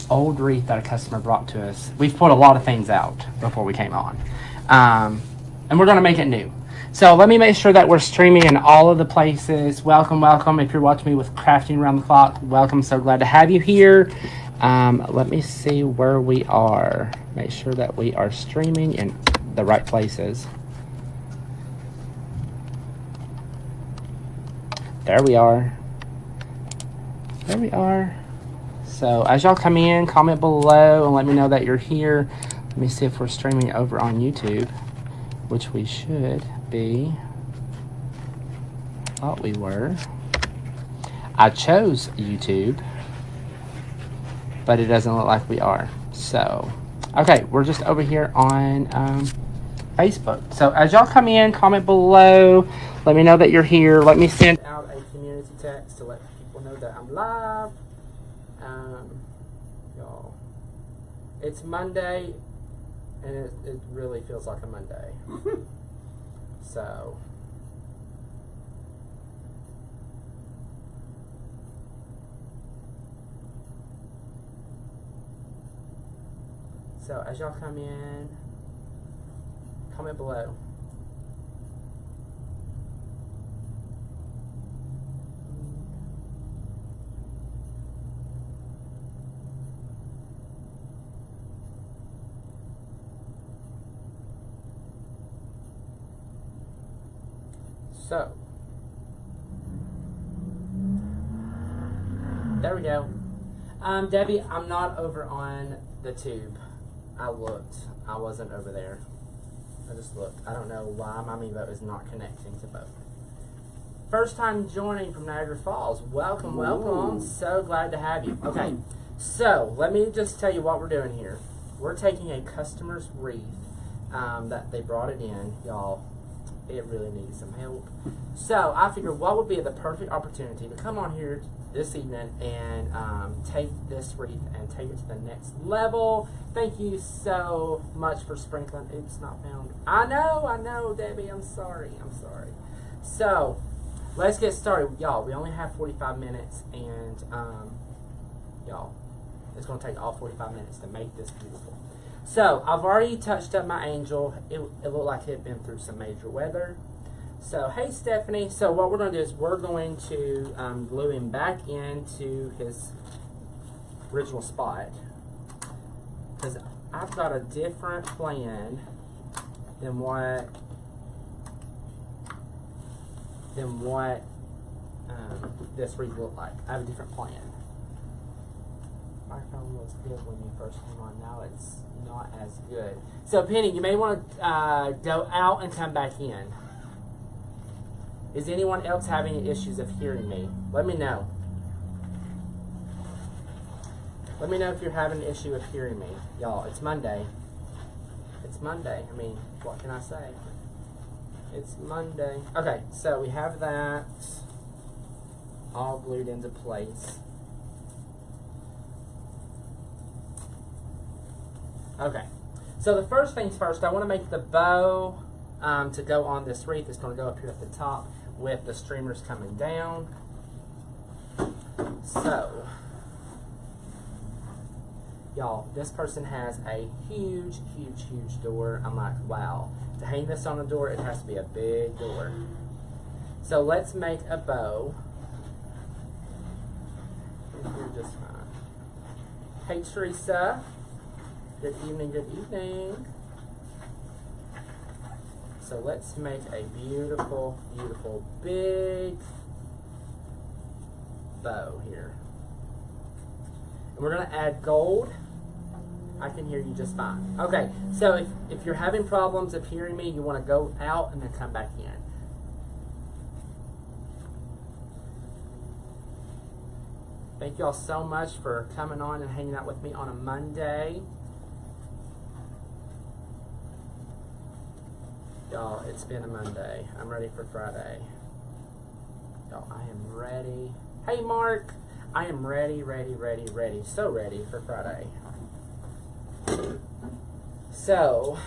Old wreath that a customer brought to us. We've pulled a lot of things out before we came on. And we're going to make it new. So let me make sure that we're streaming in all of the places. Welcome, welcome. If you're watching me with Crafting Around the Clock, welcome. So glad to have you here. Let me see where we are. Make sure that we are streaming in the right places. There we are. There we are. So as y'all come in, comment below and let me know that you're here. Let me see if we're streaming over on YouTube, which we should be. Thought we were. I chose YouTube, but it doesn't look like we are. So, okay, we're just over here on Facebook. So as y'all come in, comment below. Let me know that you're here. Let me send out a community text to let people know that I'm live. Y'all, it's Monday, and it really feels like a Monday. So, as y'all come in, comment below. So, there we go. Debbie, I'm not over on the tube. I looked. I wasn't over there. I just looked. I don't know why my Mevo is not connecting to both. First time joining from Niagara Falls. Welcome, welcome. So glad to have you. Okay, so let me just tell you what we're doing here. We're taking a customer's wreath that they brought it in, y'all. It really needs some help. So I figured what would be the perfect opportunity to come on here this evening and take this wreath and take it to the next level. Thank you so much for sprinkling. It's not found. I know, Debbie. I'm sorry. So let's get started. Y'all, we only have 45 minutes, and y'all, it's going to take all 45 minutes to make this beautiful. So, I've already touched up my angel. It looked like it had been through some major weather. So, hey Stephanie. So, what we're going to do is we're going to glue him back into his original spot. Because I've got a different plan than what this wreath looked like. I have a different plan. My phone was good when you first came on. Now it's not as good. So Penny, you may want to go out and come back in. Is anyone else having any issues of hearing me? Let me know. Let me know if you're having an issue of hearing me. Y'all, it's Monday. It's Monday. I mean, what can I say? It's Monday. Okay, so we have that all glued into place. Okay, so the first things first, I want to make the bow to go on this wreath. It's going to go up here at the top with the streamers coming down. So, y'all, this person has a huge door. I'm like, wow. To hang this on a door, it has to be a big door. So let's make a bow. You're just fine. Hey, Teresa. Good evening, good evening. So let's make a beautiful, big bow here. And we're going to add gold. I can hear you just fine. Okay, so if you're having problems of hearing me, you want to go out and then come back in. Thank you all so much for coming on and hanging out with me on a Monday. Y'all, it's been a Monday. I'm ready for Friday. Y'all, I am ready. Hey, Mark. I am ready. So ready for Friday. So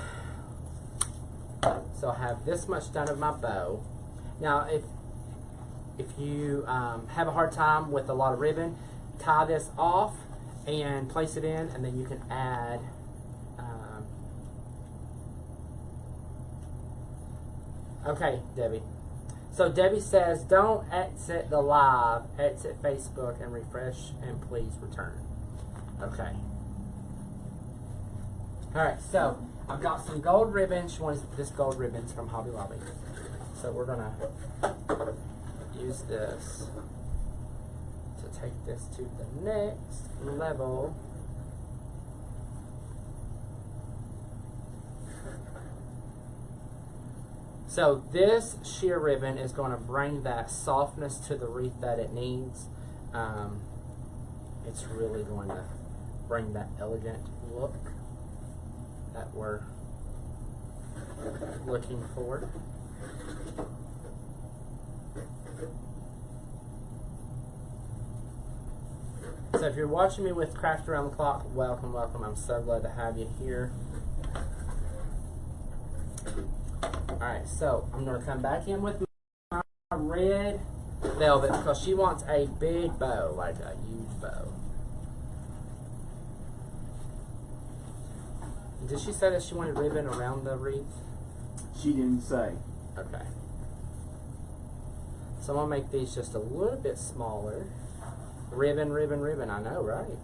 I have this much done of my bow. Now, if you have a hard time with a lot of ribbon, tie this off and place it in, and then you can add okay, Debbie. So Debbie says, don't exit the live, exit Facebook and refresh and please return. Okay. Alright, so I've got some gold ribbon. She wants this gold ribbon. It's from Hobby Lobby. So we're going to use this to take this to the next level. So this sheer ribbon is going to bring that softness to the wreath that it needs. It's really going to bring that elegant look that we're looking for. So if you're watching me with Craft Around the Clock, welcome, welcome. I'm so glad to have you here. Alright, so I'm going to come back in with my red velvet because she wants a big bow, like a huge bow. Did she say that she wanted ribbon around the wreath? She didn't say. Okay. So I'm going to make these just a little bit smaller. Ribbon, ribbon, ribbon. I know, right?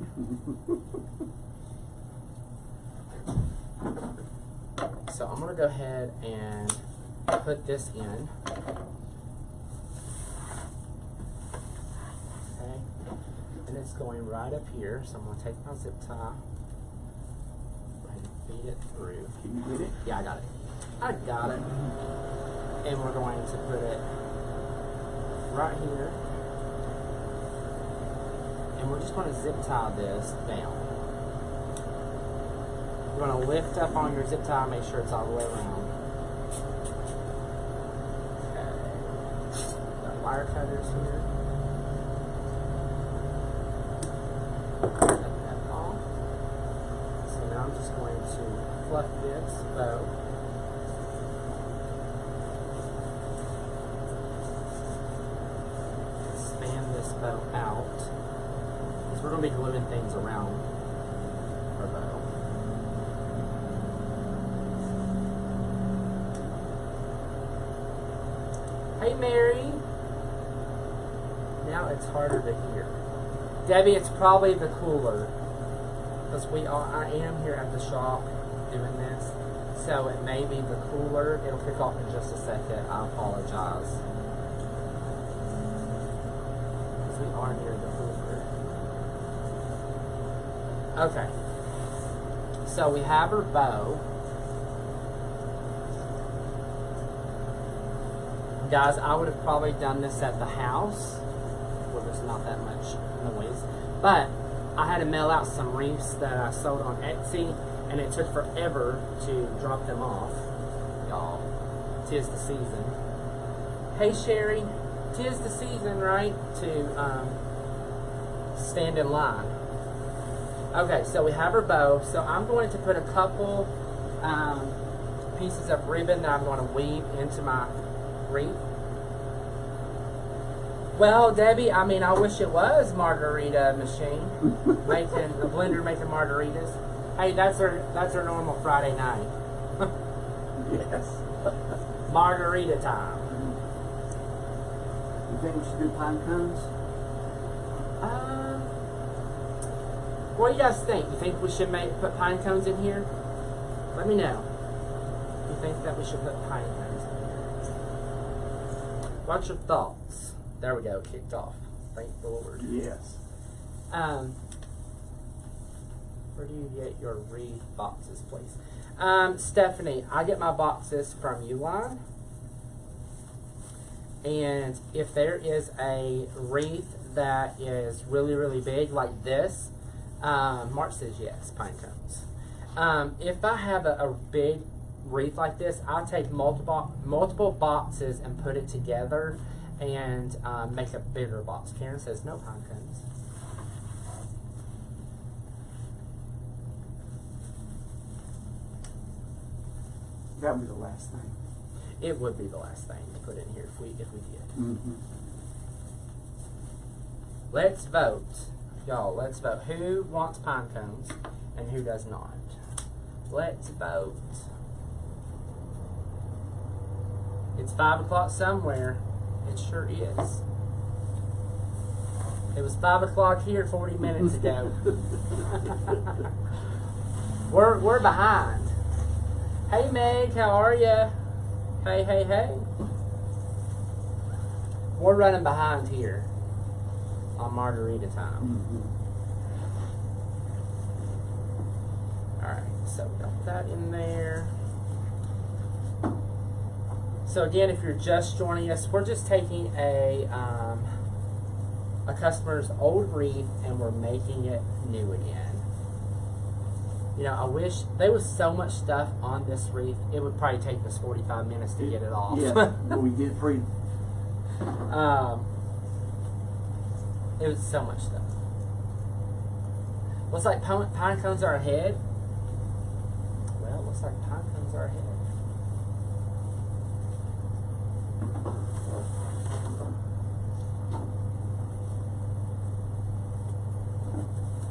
So I'm going to go ahead and put this in. Okay. And it's going right up here. So I'm going to take my zip tie and feed it through. Can you get it? Yeah, I got it. I got it. And we're going to put it right here. And we're just going to zip tie this down. You're going to lift up on your zip tie, make sure it's all the way around. Okay. Got wire cutters here. Cut that off. So now I'm just going to fluff this bow. Span this bow out. Because we're going to be gluing things around our bow. Hey Mary. Now it's harder to hear. Debbie, it's probably the cooler. Because I am here at the shop doing this. So it may be the cooler. It'll kick off in just a second. I apologize. Because we are near the cooler. Okay. So we have our bow. Guys, I would have probably done this at the house where there's not that much noise. But I had to mail out some wreaths that I sold on Etsy, and it took forever to drop them off. Y'all, 'tis the season. Hey Sherry, 'tis the season, right? To stand in line. Okay, so we have our bow. So I'm going to put a couple pieces of ribbon that I'm going to weave into my wreath. Well, Debbie, I mean, I wish it was margarita machine making a blender making margaritas. Hey, that's our normal Friday night. Yes. Margarita time. You think we should do pine cones? What do you guys think? You think we should put pine cones in here? Let me know. You think that we should put pine cones in here? What's your thoughts? There we go, kicked off. Thank the Lord. Yes. Where do you get your wreath boxes, please? Stephanie, I get my boxes from Uline. And if there is a wreath that is really, really big, like this, Mark says yes, pine cones. If I have a big wreath like this, I take multiple boxes and put it together and make a bigger box. Karen says no pine cones. That would be the last thing. It would be the last thing to put in here if we did. Mm-hmm. Let's vote. Y'all, let's vote. Who wants pine cones and who does not? Let's vote. It's 5 o'clock somewhere. It sure is. It was 5 o'clock here 40 minutes ago. We're behind. Hey Meg, how are ya? Hey, hey, hey. We're running behind here on margarita time. Alright, so we got that in there. So again, if you're just joining us, we're just taking a customer's old wreath and we're making it new again. You know, I wish there was so much stuff on this wreath, it would probably take us 45 minutes to get it off. Yeah, but we did pretty. It was so much stuff. Looks like pine cones are ahead. Well, looks like pine cones are ahead.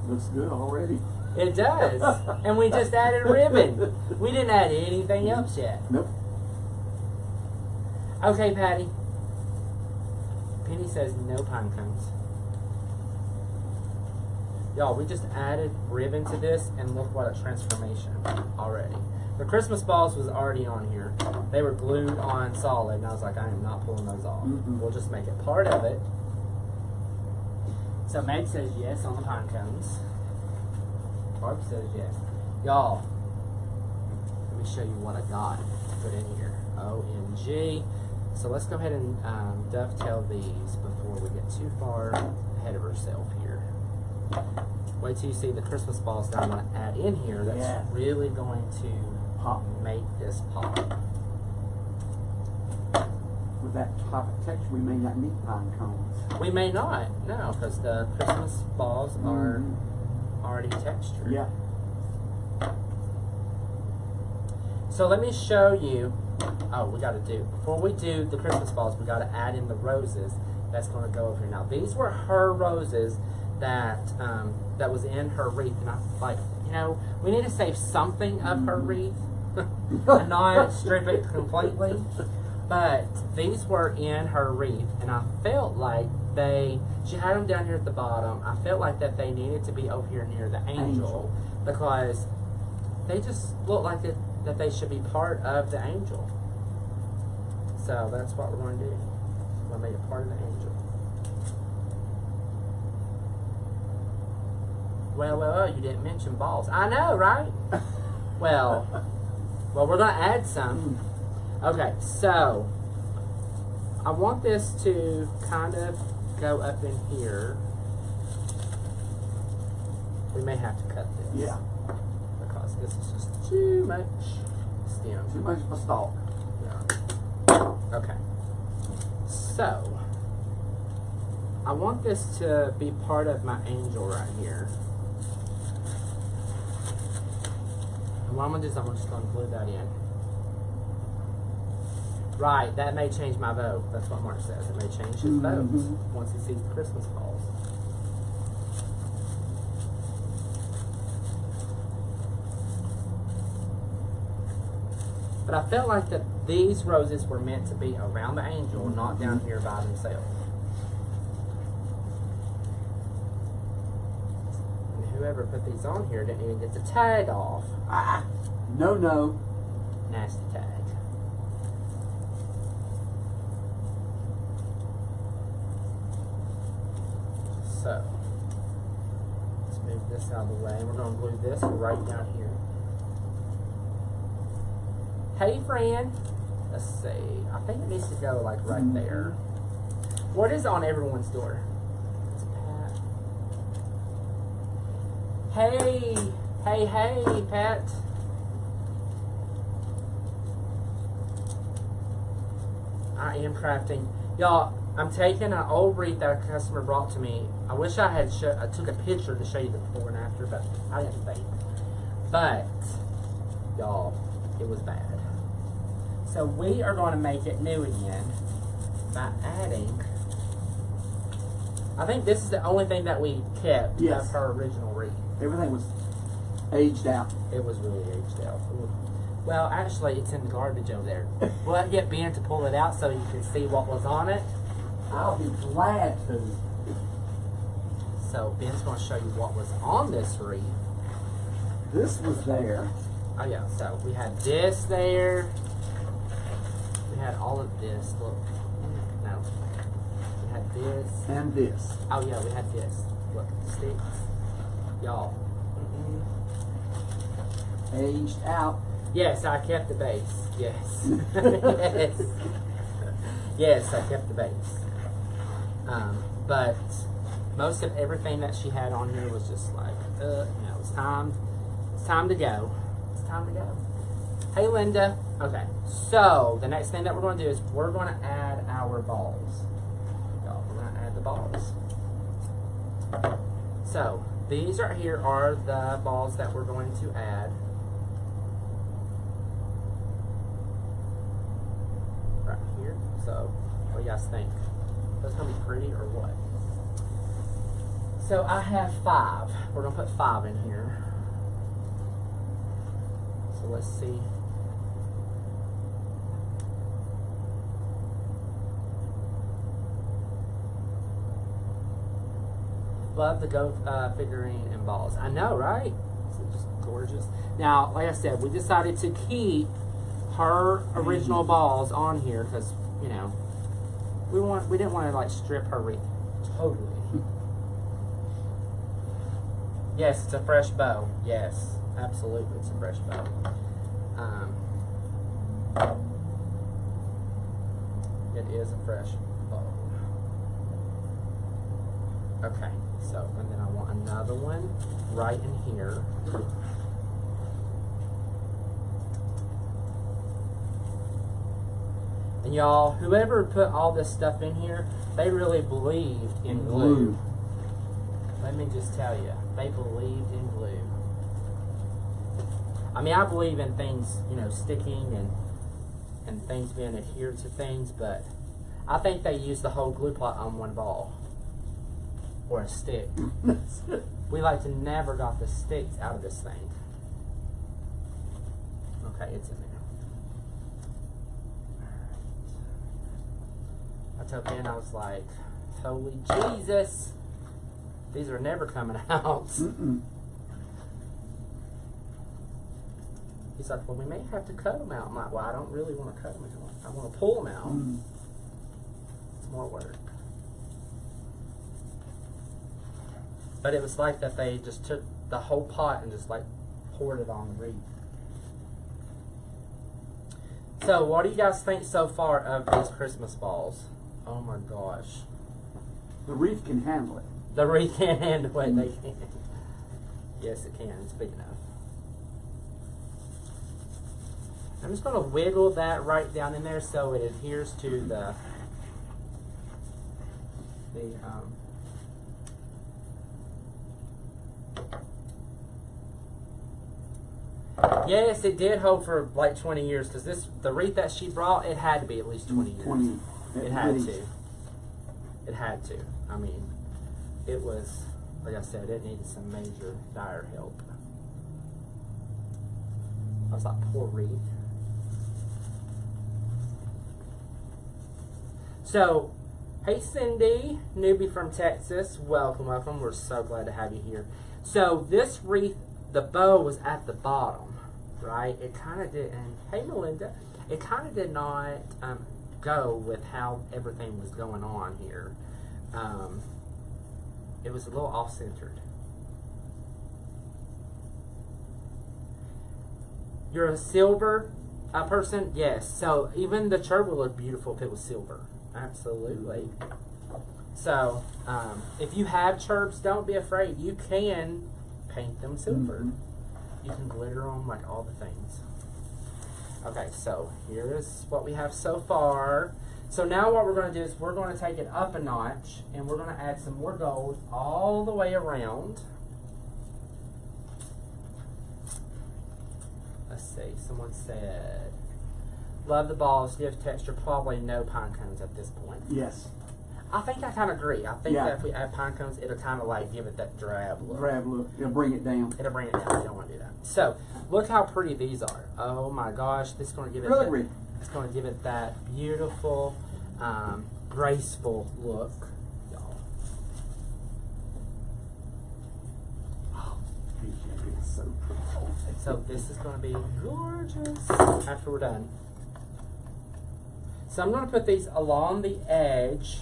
Looks good already. It does. And we just added ribbon. We didn't add anything else yet. Nope. Okay, Patty. Penny says no pine cones. Y'all, we just added ribbon to this and look what a transformation already. The Christmas balls was already on here. They were glued on solid and I was like, I am not pulling those off. We'll just make it part of it. So Meg says yes on the pine cones. Barb says yes. Y'all, let me show you what I got to put in here. OMG. So let's go ahead and dovetail these before we get too far ahead of ourselves here. Wait till you see the Christmas balls that I'm going to add in here. That's really going to make this pop. With that type of texture, we may not need pine cones. We may not, no, because the Christmas balls are already textured. Yeah. So let me show you. Oh, we got to do, before we do the Christmas balls, we got to add in the roses that's going to go over here. Now, these were her roses that that was in her wreath, and I was like, you know, we need to save something of her wreath and not strip it completely. But these were in her wreath, and I felt like she had them down here at the bottom. I felt like that they needed to be over here near the angel because they just look like that they should be part of the angel. So that's what we're going to do. We're going to make it part of the angel. Well, you didn't mention balls. I know, right? Well, we're going to add some. Okay, so I want this to kind of go up in here. We may have to cut this. Yeah. Because this is just too much stem. Too much of a stalk. Yeah. Okay. So, I want this to be part of my angel right here. And what I'm going to do is I'm just going to glue that in. Right, that may change my vote. That's what Mark says. It may change his vote once he sees the Christmas balls. But I felt like that these roses were meant to be around the angel, not down here by themselves. And whoever put these on here didn't even get the tag off. No. Nasty tag. So, let's move this out of the way. And we're going to glue this right down here. Hey, friend. Let's see. I think it needs to go like right there. What is on everyone's door? It's Pat. Hey, Pat. I am crafting. Y'all, I'm taking an old wreath that a customer brought to me. I wish I had I took a picture to show you the before and after, but I didn't think. But, y'all, it was bad. So we are going to make it new again by adding I think this is the only thing that we kept Yes. of her original wreath. Everything was aged out. It was really aged out. Ooh. Well, actually, it's in the garbage over there. We'll get Ben to pull it out so you can see what was on it. I'll be glad to. So Ben's going to show you what was on this wreath. This was there. Oh yeah, so we had this there. We had all of this. Look, no. We had this. And this. Oh yeah, we had this. Look, sticks. Y'all. Aged out. Yes, I kept the base. Yes. Yes. Yes, I kept the base. But most of everything that she had on here was just like, it's time to go. It's time to go. Hey, Linda. Okay, so the next thing that we're going to do is we're going to add our balls. Y'all, we're going to add the balls. So these right here are the balls that we're going to add. Right here. So what do you guys think? That's going to be pretty or what? So I have 5. We're going to put 5 in here. So let's see. Love the go figurine and balls. I know, right? It's just gorgeous. Now, like I said, we decided to keep her original balls on here because, you know, we didn't want to like strip her wreath totally. Yes, it's a fresh bow. Yes, absolutely, it's a fresh bow. It is a fresh bow. Okay, so, and then I want another one right in here. And y'all, whoever put all this stuff in here, they really believed in glue. Let me just tell you, they believed in glue. I mean, I believe in things, you know, sticking and things being adhered to things, but I think they used the whole glue plot on one ball. Or a stick. We like to never got the sticks out of this thing. Okay, it's in there. I told Ben, I was like, holy Jesus, these are never coming out. He's like, well, we may have to cut them out. I'm like, well, I don't really want to cut them out. I want to pull them out. It's more work. But it was like that they just took the whole pot and just like poured it on the wreath. So what do you guys think so far of these Christmas balls? Oh my gosh. The wreath can handle it. The wreath can handle it, they can. Yes, it can, it's big enough. I'm just going to wiggle that right down in there so it adheres to the yes, it did hold for like 20 years because the wreath that she brought, it had to be at least 20 years. It had to. It had to. I mean, it was, like I said, it needed some major dire help. I was like, poor wreath. So, hey Cindy, newbie from Texas, welcome, welcome. We're so glad to have you here. So this wreath, the bow was at the bottom, right? It kind of did, and hey Melinda, it kind of did not go with how everything was going on here. It was a little off-centered. You're a silver person? Yes. So even the church would look beautiful if it was silver. Absolutely. So, if you have chirps, don't be afraid. You can paint them silver. You can glitter them, like all the things. Okay, so here is what we have so far. So now what we're going to do is we're going to take it up a notch, and we're going to add some more gold all the way around. Let's see, someone said, love the balls, give texture, probably no pine cones at this point. Yes. I think I kind of agree. I think Yeah. that if we add pine cones, it'll kind of like give it that drab look. Drab look. It'll bring it down. It'll bring it down. You don't want to do that. So, look how pretty these are. Oh my gosh, this is going to give it. Really, that, Rick? It's going to give it that beautiful, graceful look, y'all. Oh, it's so pretty. So this is going to be gorgeous after we're done. So I'm going to put these along the edge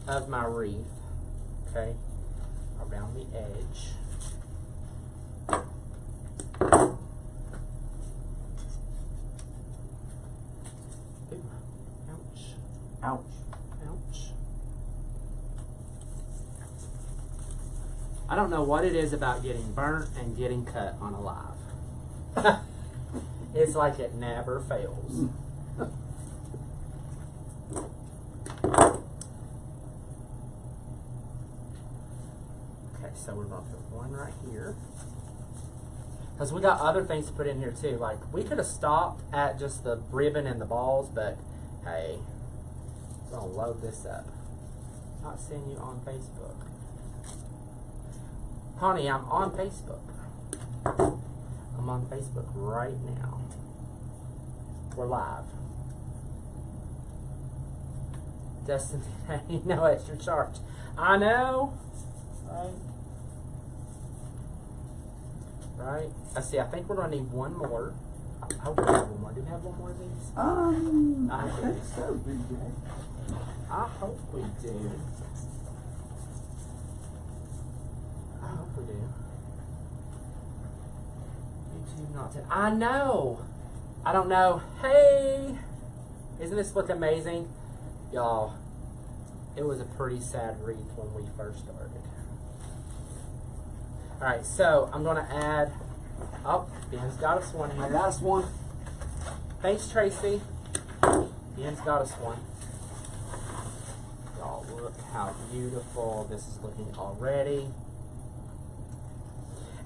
of my wreath, okay, around the edge. Ooh, ouch, Ouch. ouch. I don't know what it is about getting burnt and getting cut on a live. It's like it never fails. Okay, so we're going to put one right here. Because we got other things to put in here too. Like, we could have stopped at just the ribbon and the balls, but hey, we're going to load this up. Not seeing you on Facebook. Honey, I'm on Facebook. I'm on Facebook right now. We're live. Destiny, no extra charge. I know. Right. Right. Let's see. I think we're gonna need one more. I hope we have one more. Do we have one more of these? I think so, Big J. I hope we do. I hope we do. YouTube not to. I know. I don't know. Hey, isn't this look amazing, y'all? It was a pretty sad wreath when we first started. All right, so I'm gonna add. Oh, Ben's got us one I here. got us one. Thanks, Tracy. Ben's got us one. Y'all, look how beautiful this is looking already.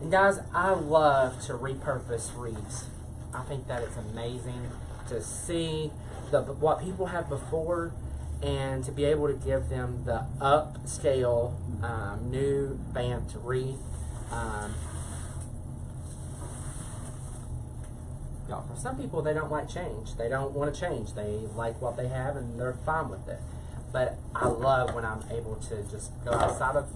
And guys, I love to repurpose wreaths. I think that it's amazing to see what people have before and to be able to give them the upscale, new vamped wreath. Y'all, for some people, they don't like change. They don't want to change. They like what they have and they're fine with it. But I love when I'm able to just go outside of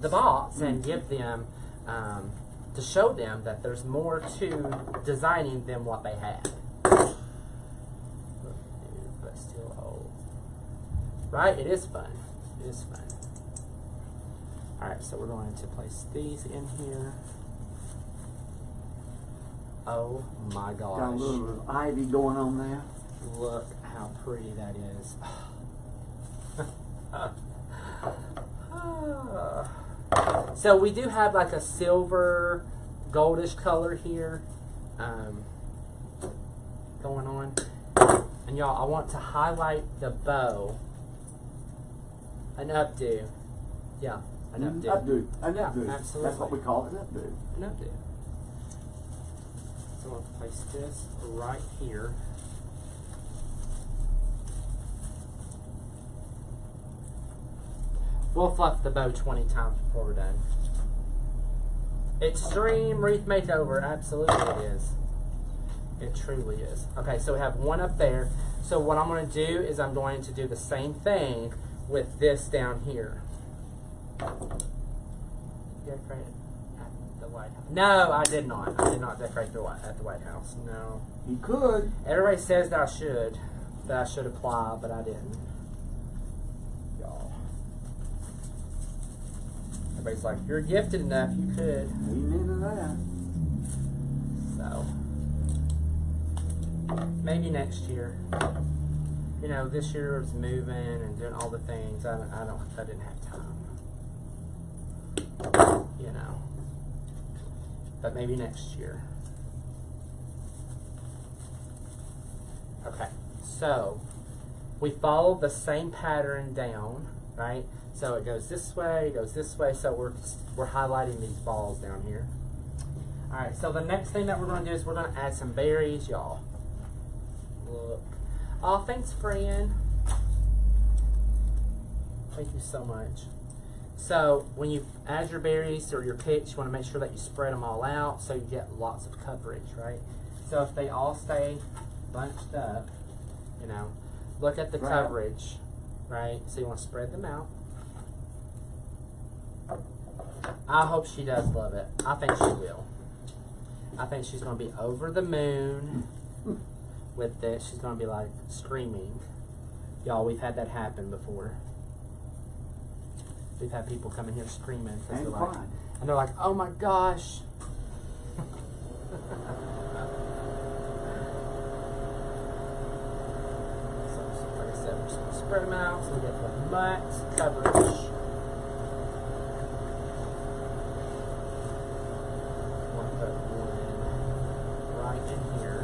the box and give them, to show them that there's more to designing than what they have. But still old. Right? It is fun. It is fun. Alright, so we're going to place these in here. Oh my gosh. Got a little ivy going on there. Look how pretty that is. So we do have like a silver goldish color here going on. And y'all, I want to highlight the bow. An updo. Yeah, an updo. Updo. An Yeah, updo. absolutely. That's what we call it, an updo. An updo. So I'll place this right here. We'll fluff the bow 20 times before we're done. Extreme wreath makeover. Absolutely it is. It truly is. Okay, so we have one up there. So what I'm going to do is I'm going to do the same thing with this down here. Decorate at the White House. No, I did not. I did not decorate at the White House. No. You could. Everybody says that I should apply, but I didn't. Y'all. Everybody's like, you're gifted enough, you could. Amen to that. So, maybe next year. You know, this year was moving and doing all the things. I didn't have time. You know. But maybe next year. Okay, so we follow the same pattern down, right? So it goes this way, so we're highlighting these balls down here. All right, so the next thing that we're going to do is we're going to add some berries, y'all. Look. Oh, thanks, friend. Thank you so much. So when you add your berries or your picks, you want to make sure that you spread them all out so you get lots of coverage, right? So if they all stay bunched up, you know, look at the coverage, right? So you want to spread them out. I hope she does love it. I think she will. I think she's going to be over the moon with this. She's going to be like screaming. Y'all, we've had that happen before. We've had people come in here screaming because they're like, and they're like, "Oh my gosh!" So, like I said, we're just gonna spread them out so we get the max coverage. Want to put one right in here.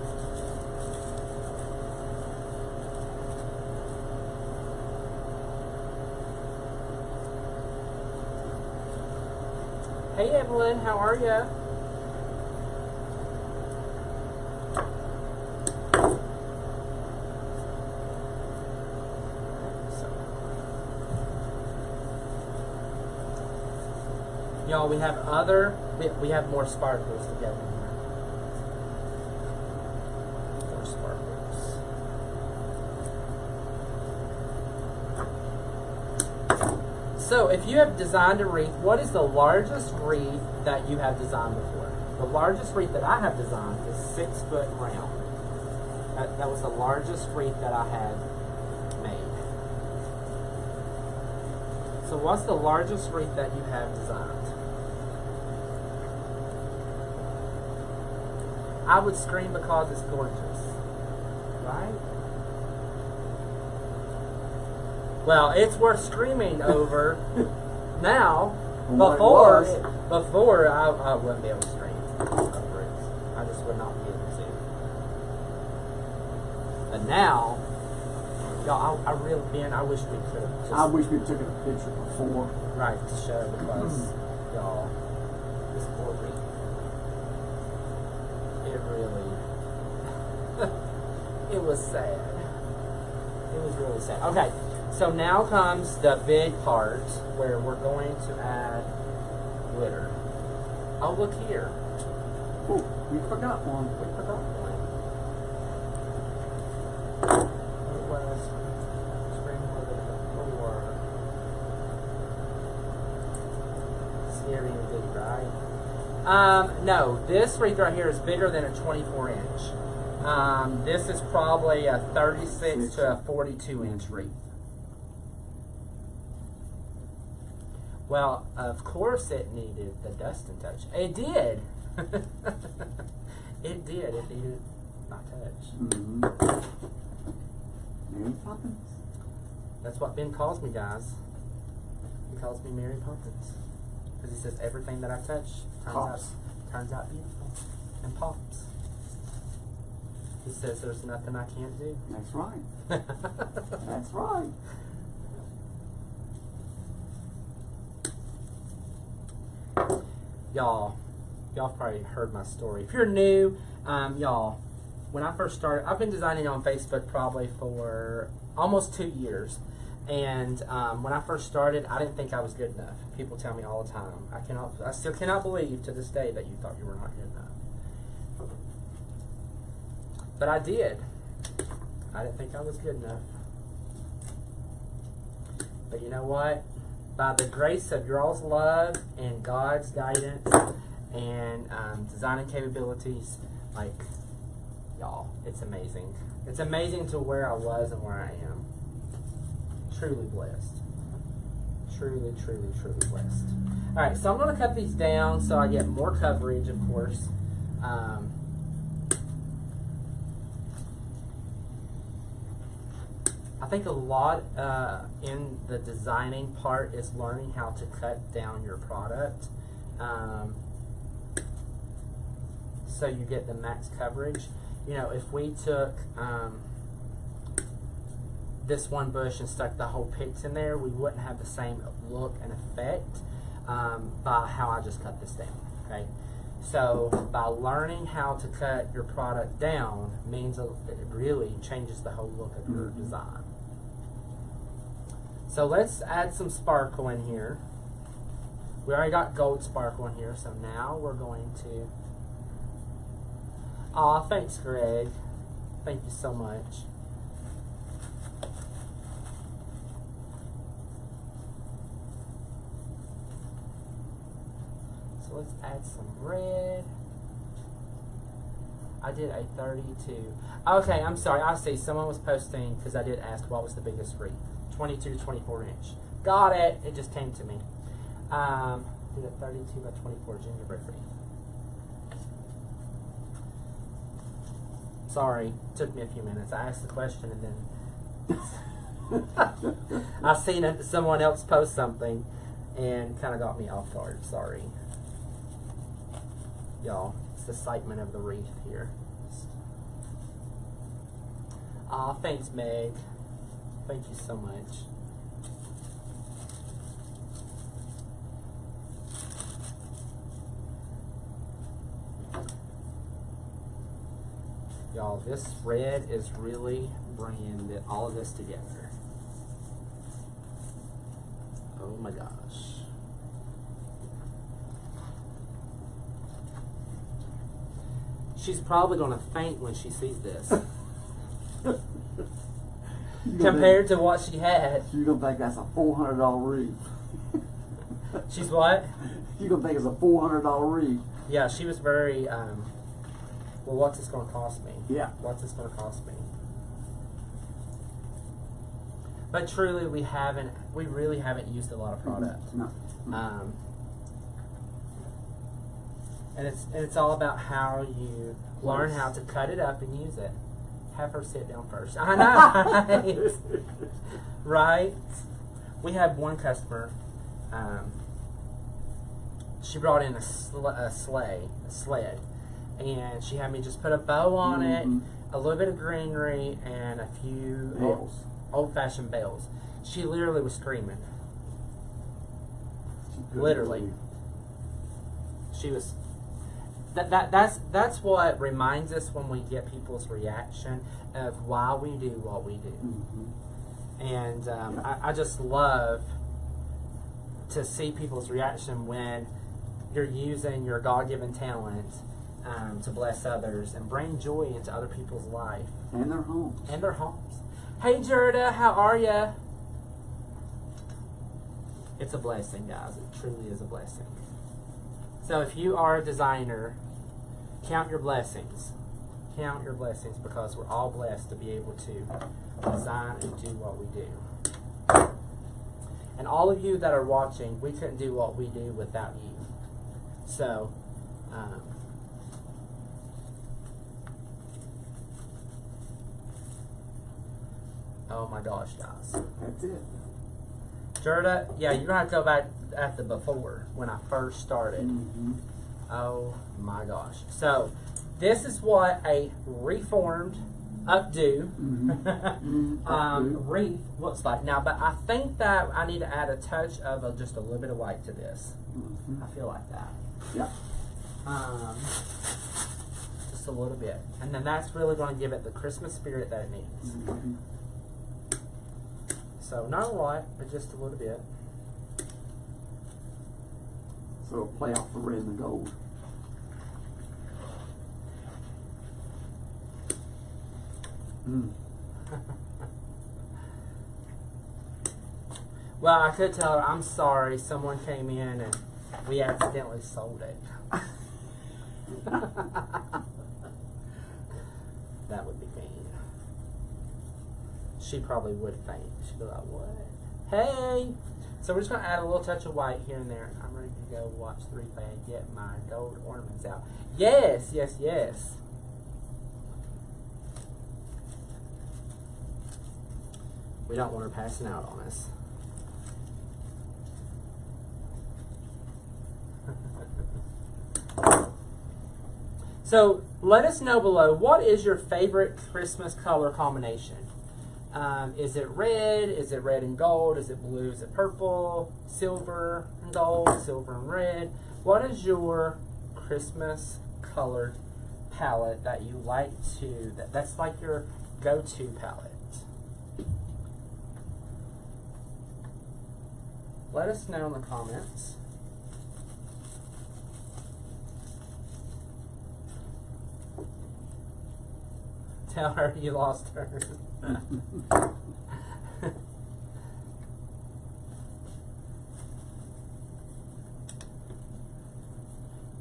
Hey Evelyn, how are ya? Y'all, we have more sparkles together here. More sparkles. So, if you have designed a wreath, what is the largest wreath that you have designed before? The largest wreath that I have designed is 6 foot round. That was the largest wreath that I had made. So, what's the largest wreath that you have designed? I would scream because it's gorgeous, right? Well, it's worth screaming over now. Before I wouldn't be able to scream over it. I just would not be able to. But now, y'all, I really, Ben, I wish we could have. I wish we took a picture before. Right, to show because, y'all, this poor wreath. It really, it was sad. It was really sad. Okay. So now comes the big part where we're going to add glitter. Oh, look here. Oh, we forgot one. We forgot one. It was spring before. Scary indeed, right? No, this wreath right here is bigger than a 24 inch. This is probably a 36 to a 42 inch wreath. Well, of course it needed the dusting touch. It did. It did. It needed my touch. Mm-hmm. Mary Poppins. That's what Ben calls me, guys. He calls me Mary Poppins. Because he says everything that I touch turns out beautiful and pops. He says there's nothing I can't do. That's right. That's right. Y'all probably heard my story. If you're new, y'all, when I first started, I've been designing on Facebook probably for almost 2 years. And when I first started, I didn't think I was good enough. People tell me all the time. I still cannot believe to this day that you thought you were not good enough. But I did. I didn't think I was good enough. But you know what? By the grace of y'all's love and God's guidance and designing capabilities, like, y'all, it's amazing. It's amazing to where I was and where I am. Truly blessed. Truly, truly, truly blessed. Alright, so I'm going to cut these down so I get more coverage, of course. I think a lot in the designing part is learning how to cut down your product so you get the max coverage. You know, if we took this one bush and stuck the whole picks in there, we wouldn't have the same look and effect by how I just cut this down, okay? So by learning how to cut your product down means it really changes the whole look of your design. So let's add some sparkle in here. We already got gold sparkle in here, so now we're going to... Aw, thanks, Greg. Thank you so much. So let's add some red. I did a 32. Okay, I'm sorry. I see. Someone was posting, because I did ask what was the biggest wreath. 22 to 24 inch. Got it. It just came to me. Did a 32 by 24 gingerbread wreath. Sorry, took me a few minutes. I asked the question and then I seen someone else post something and kind of got me off guard. Sorry, y'all. It's the excitement of the wreath here. Thanks, Meg. Thank you so much. Y'all, this red is really bringing all of this together. Oh my gosh. She's probably going to faint when she sees this. Compared to what she had. She's going to think that's a $400 wreath. She's what? She's going to think it's a $400 wreath. Yeah, she was very... well, what's this going to cost me? Yeah. What's this going to cost me? But truly, we really haven't used a lot of product. No. And it's all about how you learn how to cut it up and use it. Have her sit down first. I know, right? We had one customer. She brought in a sled. And she had me just put a bow on it, a little bit of greenery, and a few old-fashioned bells. She literally was screaming. Literally. She was... That's what reminds us when we get people's reaction of why we do what we do. And I just love to see people's reaction when you're using your God-given talent to bless others and bring joy into other people's life. And their homes. And their homes. Hey, Gerda, how are ya? It's a blessing, guys. It truly is a blessing. So if you are a designer, count your blessings. Count your blessings, because we're all blessed to be able to design and do what we do. And all of you that are watching, we couldn't do what we do without you. So, oh my gosh, guys. That's it. Gerda, yeah, you're going to have to go back at the before, when I first started. Oh my gosh. So, this is what a reformed, updo wreath looks like. Now, but I think that I need to add a touch of just a little bit of white to this. I feel like that. Yeah. Just a little bit. And then that's really going to give it the Christmas spirit that it needs. So, not a lot, but just a little bit. So it'll play off the red and the gold. Well, I could tell her, I'm sorry, someone came in and we accidentally sold it. That would be mean. She probably would faint. She'd be like, what? Hey! So we're just going to add a little touch of white here and there. I'm ready to go watch the replay and get my gold ornaments out. Yes, yes, yes. We don't want her passing out on us. So let us know below, what is your favorite Christmas color combination? Is it red? Is it red and gold? Is it blue? Is it purple? Silver and gold? Silver and red? What is your Christmas colored palette that you like to, that's like your go-to palette? Let us know in the comments. Tell her you lost her.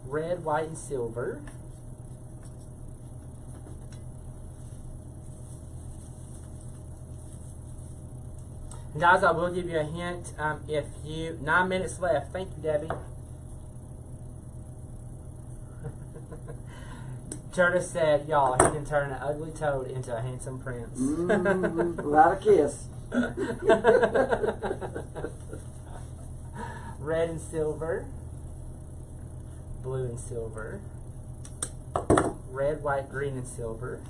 Red, white, and silver. Guys, I will give you a hint. If you 9 minutes left. Thank you, Debbie. Curtis said, "Y'all, he can turn an ugly toad into a handsome prince." Without a kiss. Red and silver. Blue and silver. Red, white, green, and silver.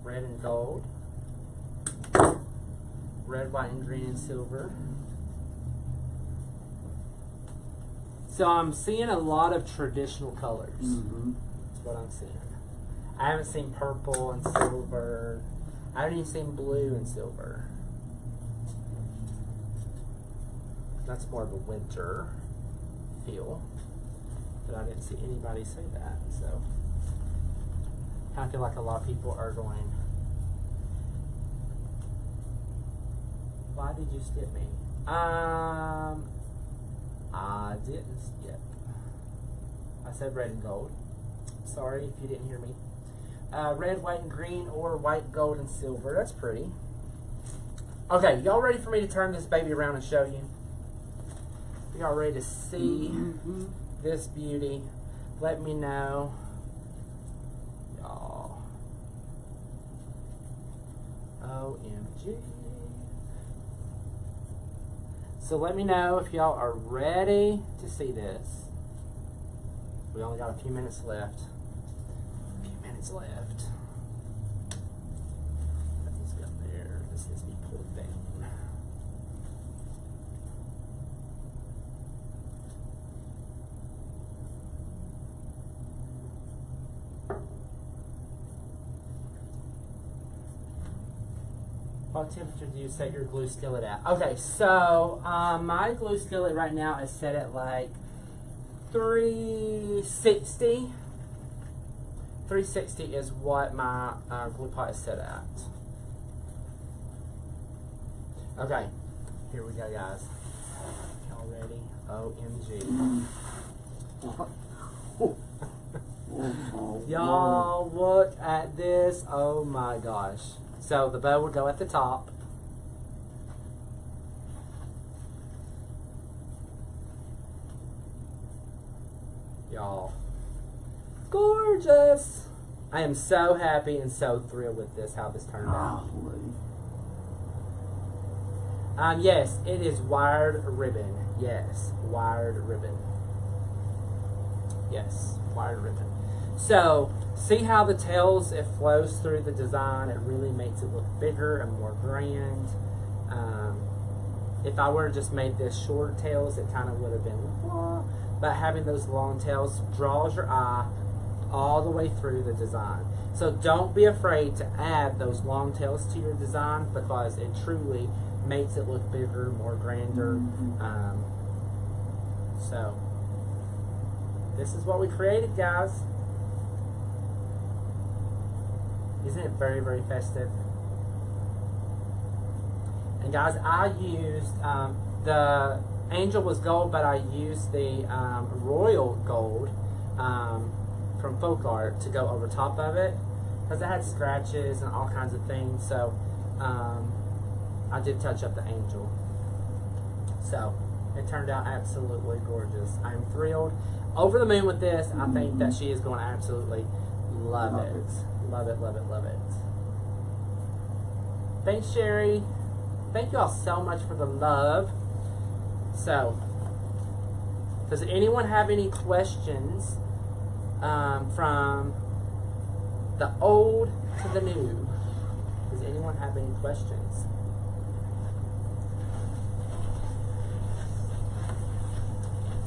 Red and gold. Red, white, and green, and silver. So I'm seeing a lot of traditional colors. That's what I'm seeing. I haven't seen purple and silver. I haven't even seen blue and silver. That's more of a winter feel. But I didn't see anybody say that. So I feel like a lot of people are going, "Why did you skip me?" I didn't skip. I said red and gold. Sorry if you didn't hear me. Red, white, and green, or white, gold, and silver. That's pretty. Okay, y'all ready for me to turn this baby around and show you? Y'all ready to see this beauty? Let me know. Y'all. OMG. So let me know if y'all are ready to see this. We only got a few minutes left. A few minutes left. Let's go there. This needs to be pulled down. What temperature do you set your glue skillet at? Okay, so my glue skillet right now is set at like 360. 360 is what my glue pot is set at. Okay, here we go, guys. Y'all ready? OMG. Y'all look at this. Oh my gosh. So the bow would go at the top. Y'all, gorgeous. I am so happy and so thrilled with this, how this turned out. Yes, it is wired ribbon. Yes, wired ribbon. Yes, wired ribbon. So, see how the tails, it flows through the design. It really makes it look bigger and more grand. If I would have just made this short tails, it kind of would have been, wah. But having those long tails draws your eye all the way through the design. So don't be afraid to add those long tails to your design, because it truly makes it look bigger, more grander. So, this is what we created, guys. Isn't it very, very festive? And guys, I used, the angel was gold, but I used the royal gold from Folk Art to go over top of it, because it had scratches and all kinds of things. So I did touch up the angel. So it turned out absolutely gorgeous. I'm thrilled, over the moon with this. I think that she is going to absolutely love it. Love it, love it, love it. Thanks, Sherry. Thank you all so much for the love. So, does anyone have any questions from the old to the new? Does anyone have any questions?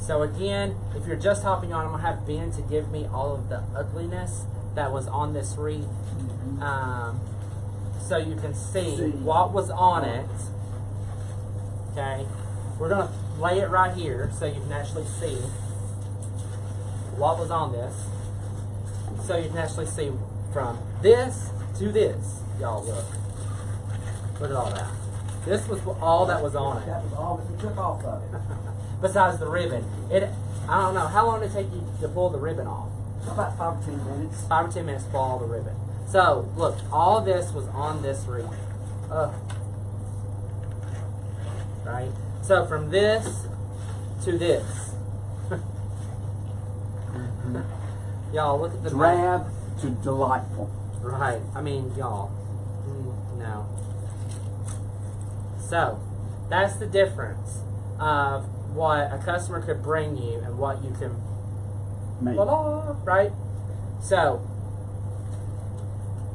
So again, if you're just hopping on, I'm gonna have Ben to give me all of the ugliness that was on this wreath, so you can see what was on it. Okay, we're gonna lay it right here so you can actually see what was on this. So you can actually see from this to this. Y'all look. Look at all that. This was all that was on it. That was all that we took off of it. Besides the ribbon. I don't know, how long did it take you to pull the ribbon off? About 5 or 10 minutes. 5 or 10 minutes to pull all the ribbon. So, look, all this was on this wreath. Right? So, from this to this. Y'all, look at the drab to delightful. Right. I mean, y'all. No. So, that's the difference of what a customer could bring you and what you can make. Right? So,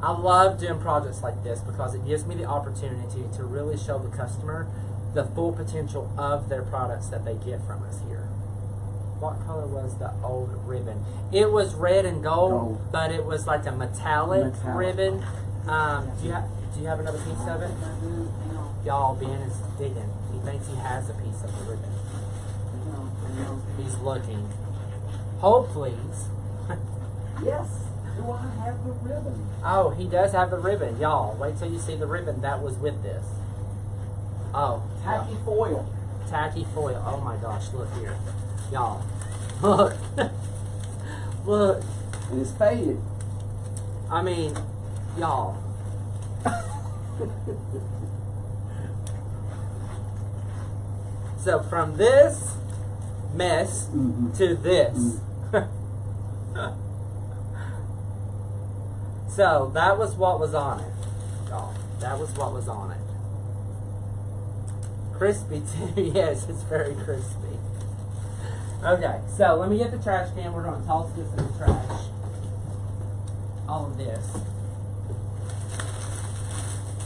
I love doing projects like this because it gives me the opportunity to really show the customer the full potential of their products that they get from us here. What color was the old ribbon? It was red and gold, but it was like a metallic ribbon. Do you have another piece of it? Y'all, Ben is digging. He thinks he has a piece of the ribbon. He's looking. Hold, please. Yes. Do I have the ribbon? Oh, he does have the ribbon. Y'all, wait till you see the ribbon that was with this. Oh. Tacky foil. Tacky foil. Oh my gosh, look here. Y'all. Look. Look. And it's faded. I mean, y'all. So from this mess to this. So that was what was on it. Y'all. That was what was on it. Crispy too. Yes, it's very crispy. Okay, so let me get the trash can. We're going to toss this in the trash. All of this.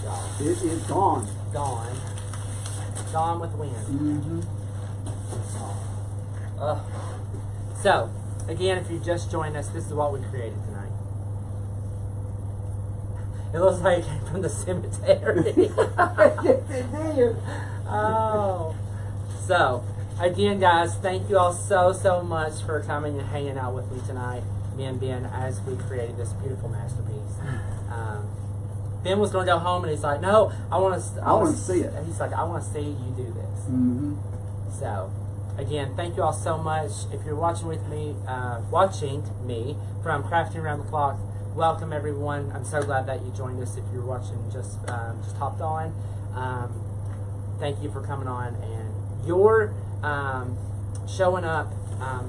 Y'all. It is gone. Gone. Gone with the wind. So, again, if you just joined us, this is what we created tonight. It looks like it came from the cemetery. Yes, it did. Oh. So, again, guys, thank you all so much for coming and hanging out with me tonight, me and Ben, as we created this beautiful masterpiece. Ben was going to go home, and he's like, "No, I want to see it." And he's like, "I want to see you do this." So, again, thank you all so much. If you're watching me from Crafting Around the Clock, welcome everyone. I'm so glad that you joined us. If you're watching, just hopped on. Thank you for coming on, and your showing up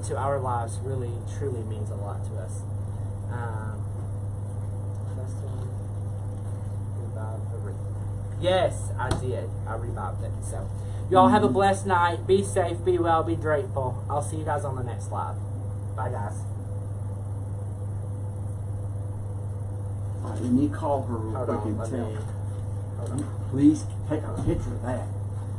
to our lives really, truly means a lot to us. Yes, I did. I revived it. So, y'all have a blessed night. Be safe, be well, be grateful. I'll see you guys on the next live. Bye, guys. Let me call her real quick and tell her. Please take a picture of that.